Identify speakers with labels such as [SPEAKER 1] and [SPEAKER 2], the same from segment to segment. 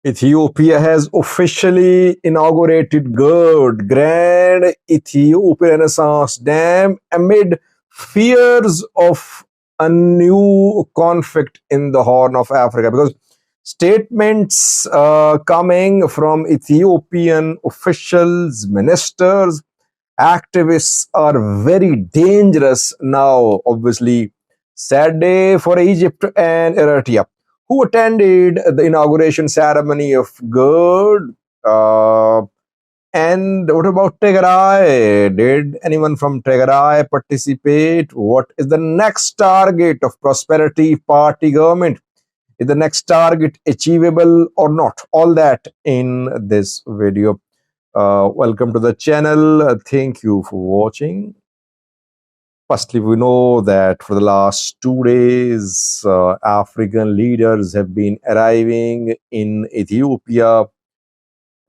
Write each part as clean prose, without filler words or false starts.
[SPEAKER 1] Ethiopia has officially inaugurated GERD, Grand Ethiopian Renaissance Dam, amid fears of a new conflict in the Horn of Africa. Because statements coming from Ethiopian officials, ministers, activists are very dangerous now. Obviously, sad day for Egypt and Eritrea, who attended the inauguration ceremony of GERD. And what about Tigray? Did anyone from Tigray participate? What is the next target of Prosperity Party government? Is the next target achievable or not? All that in this video. Welcome to the channel. Thank you for watching. Firstly, we know that for the last 2 days, African leaders have been arriving in Ethiopia.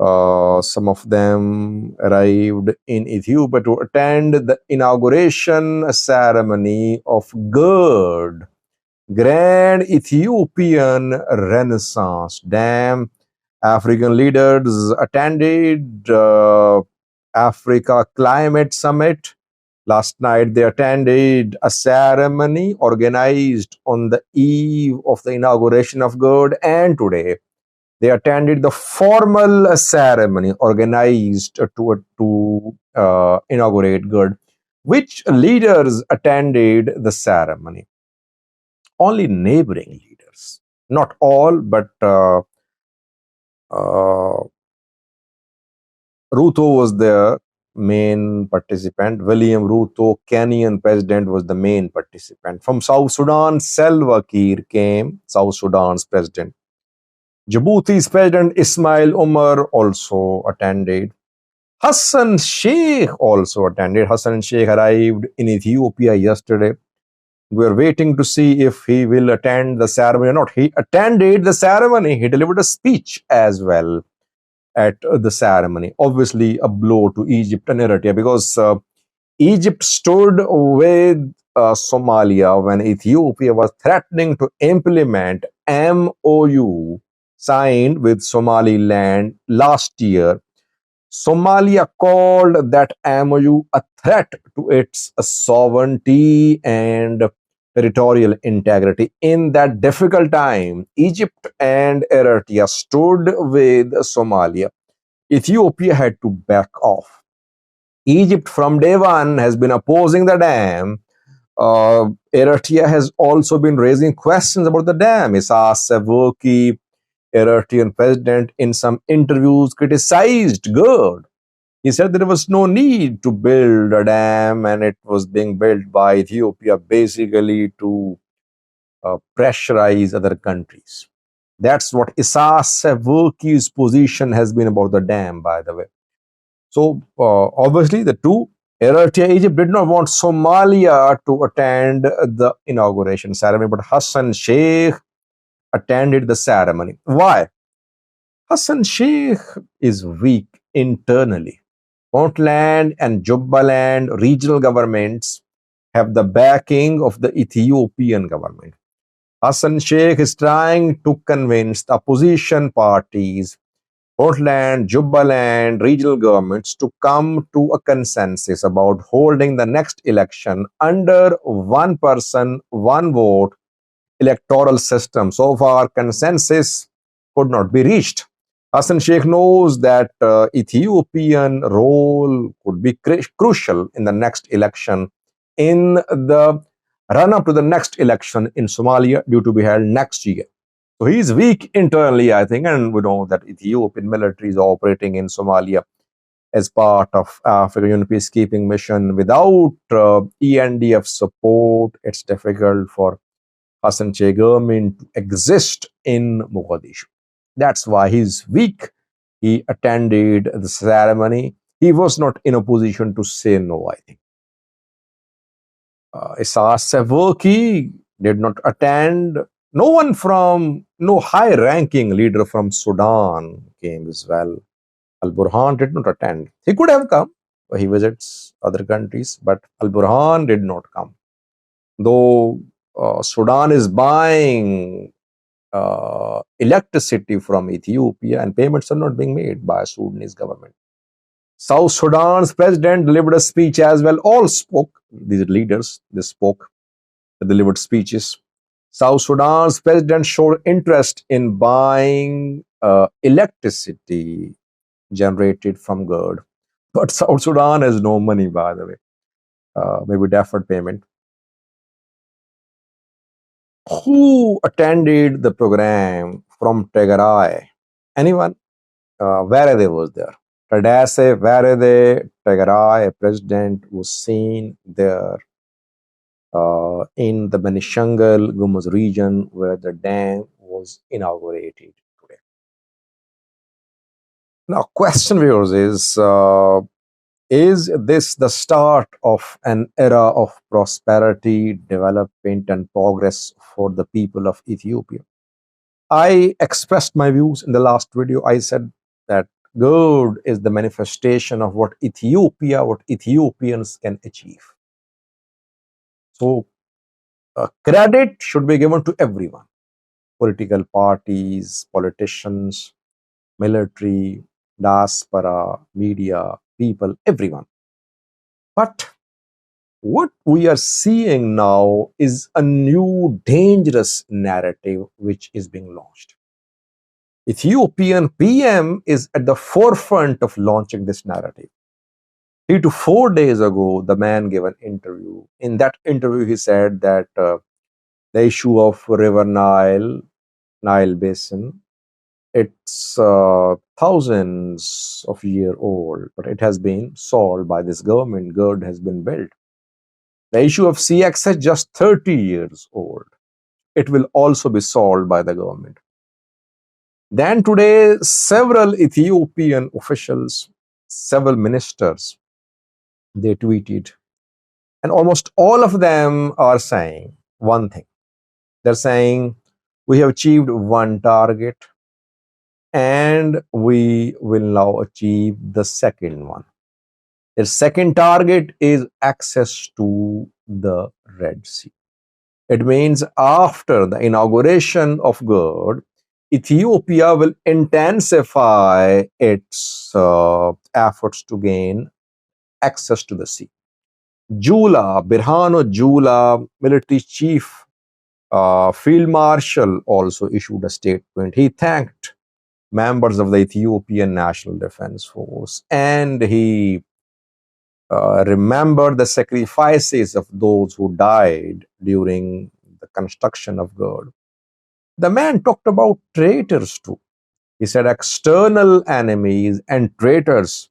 [SPEAKER 1] Some of them arrived in Ethiopia to attend the inauguration ceremony of GERD, Grand Ethiopian Renaissance Dam. African leaders attended Africa Climate Summit. Last night, they attended a ceremony organized on the eve of the inauguration of GERD, and today they attended the formal ceremony organized to inaugurate GERD. Which leaders attended the ceremony? Only neighboring leaders. Not all, but Ruto was the main participant. William Ruto, Kenyan president, was the main participant. From South Sudan, Salva Kiir came, South Sudan's president. Djibouti's president Ismail Omar also attended. Hassan Sheikh also attended. Hassan Sheikh arrived in Ethiopia yesterday. We are waiting to see if he will attend the ceremony or not. He attended the ceremony. He delivered a speech as well at the ceremony. Obviously, a blow to Egypt and Eritrea, because Egypt stood with Somalia when Ethiopia was threatening to implement MOU signed with Somaliland last year. Somalia called that MOU a threat to its sovereignty and territorial integrity. In that difficult time, Egypt and Eritrea stood with Somalia. Ethiopia had to back off. Egypt from day one has been opposing the dam. Eritrea has also been raising questions about the dam. Isaias Afwerki, Eritrean president, in some interviews criticized GERD. He said there was no need to build a dam, and it was being built by Ethiopia basically to pressurize other countries. That's what Isaias Afwerki's position has been about the dam, by the way. So obviously the two, Eritrea, Egypt, did not want Somalia to attend the inauguration ceremony, but Hassan Sheikh attended the ceremony. Why? Hassan Sheikh is weak internally. Puntland and Jubaland regional governments have the backing of the Ethiopian government. Hassan Sheikh is trying to convince the opposition parties, Puntland, Jubaland regional governments, to come to a consensus about holding the next election under one person, one vote electoral system. So far, consensus could not be reached. Hassan Sheikh knows that Ethiopian role could be crucial in the next election, in the run-up to the next election in Somalia, due to be held next year. So he is weak internally, I think, and we know that Ethiopian military is operating in Somalia as part of African Union peacekeeping mission. Without ENDF support, it's difficult for Hassan Sheikh government to exist in Mogadishu. That's why he's weak. He attended the ceremony. He was not in a position to say no, I think. Isaias Afwerki did not attend. No high-ranking leader from Sudan came as well. Al-Burhan did not attend. He could have come. He visits other countries, but Al-Burhan did not come. Though Sudan is buying electricity from Ethiopia, and payments are not being made by Sudanese government. South Sudan's president delivered a speech as well. All spoke. These leaders, they spoke, they delivered speeches. South Sudan's president showed interest in buying electricity generated from GERD. But South Sudan has no money, by the way. Maybe deferred payment. Who attended the program from Tigray? Anyone? Varade was there. Tadase Varade, Tigray president was seen there in the Benishangal Gumuz region where the dam was inaugurated today. Now, question viewers is this the start of an era of prosperity, development, and progress for the people of Ethiopia? I expressed my views in the last video. I said that GERD is the manifestation of what Ethiopia, what Ethiopians can achieve. So, credit should be given to everyone, political parties, politicians, military, diaspora, media, people, everyone. But what we are seeing now is a new dangerous narrative which is being launched. Ethiopian PM is at the forefront of launching this narrative. 3 to 4 days ago, the man gave an interview. In that interview, he said that the issue of River Nile Basin, it's thousands of years old, but it has been solved by this government. GERD has been built. The issue of sea access just 30 years old. It will also be solved by the government. Then today, several Ethiopian officials, several ministers, they tweeted, and almost all of them are saying one thing. They're saying, we have achieved one target and we will now achieve the second one. Their second target is access to the Red Sea. It means after the inauguration of GERD, Ethiopia will intensify its efforts to gain access to the sea. Birhano Jula, military chief, Field Marshal, also issued a statement. He thanked members of the Ethiopian National Defense Force and he remembered the sacrifices of those who died during the construction of GERD. The man talked about traitors too. He said external enemies and traitors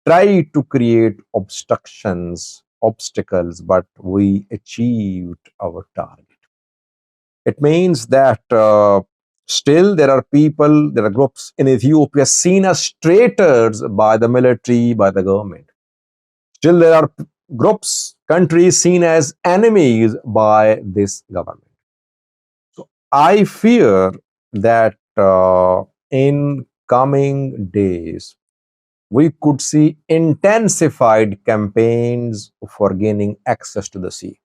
[SPEAKER 1] try to create obstacles, but we achieved our target. It means that still there are people, there are groups in Ethiopia seen as traitors by the military, by the government. Still there are groups, countries seen as enemies by this government. So I fear that in coming days, we could see intensified campaigns for gaining access to the sea.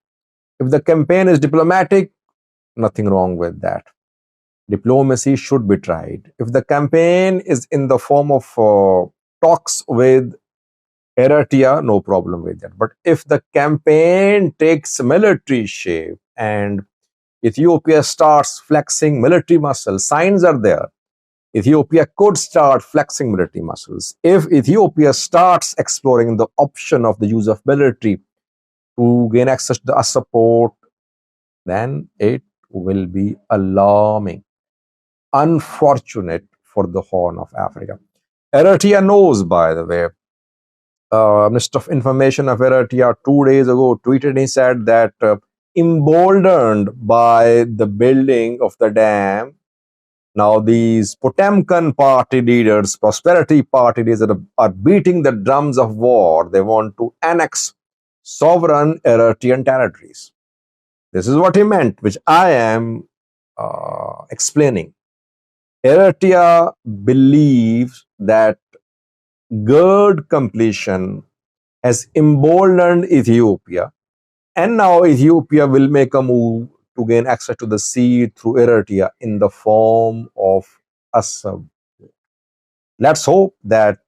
[SPEAKER 1] If the campaign is diplomatic, nothing wrong with that. Diplomacy should be tried. If the campaign is in the form of talks with Eritrea, no problem with that. But if the campaign takes military shape and Ethiopia starts flexing military muscles, signs are there. Ethiopia could start flexing military muscles. If Ethiopia starts exploring the option of the use of military to gain access to the support, then it will be alarming, unfortunate for the Horn of Africa. Eritrea knows, by the way, Minister of Information of Eritrea 2 days ago tweeted and he said that emboldened by the building of the dam, now these Potemkin party leaders, prosperity party leaders are beating the drums of war. They want to annex sovereign Eritrean territories. This is what he meant, which I am explaining. Eritrea believes that GERD completion has emboldened Ethiopia, and now Ethiopia will make a move to gain access to the seed through Eritrea in the form of a sub. Let's hope that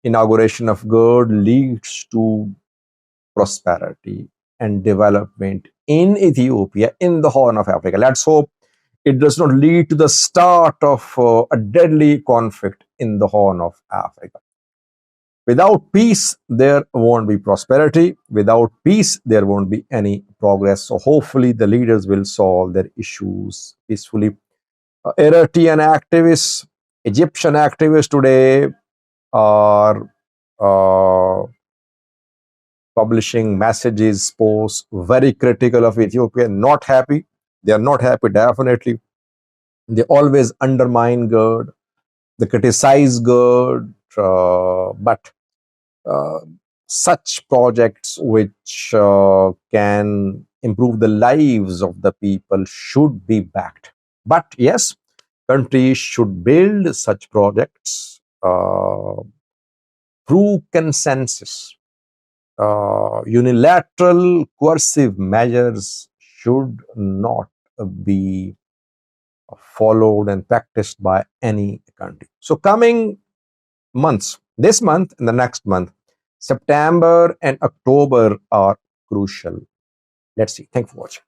[SPEAKER 1] inauguration of GERD leads to prosperity and development in Ethiopia, in the Horn of Africa. Let's hope it does not lead to the start of a deadly conflict in the Horn of Africa. Without peace, there won't be prosperity. Without peace, there won't be any progress. So hopefully the leaders will solve their issues peacefully. Eritrean activists, Egyptian activists today are publishing messages, posts, very critical of Ethiopia, not happy. They are not happy, definitely. They always undermine GERD, they criticize GERD, but uh, such projects which can improve the lives of the people should be backed. But yes, countries should build such projects through consensus. Unilateral coercive measures should not be followed and practiced by any country. So coming months, this month and the next month, September and October are crucial. Let's see. Thanks for watching.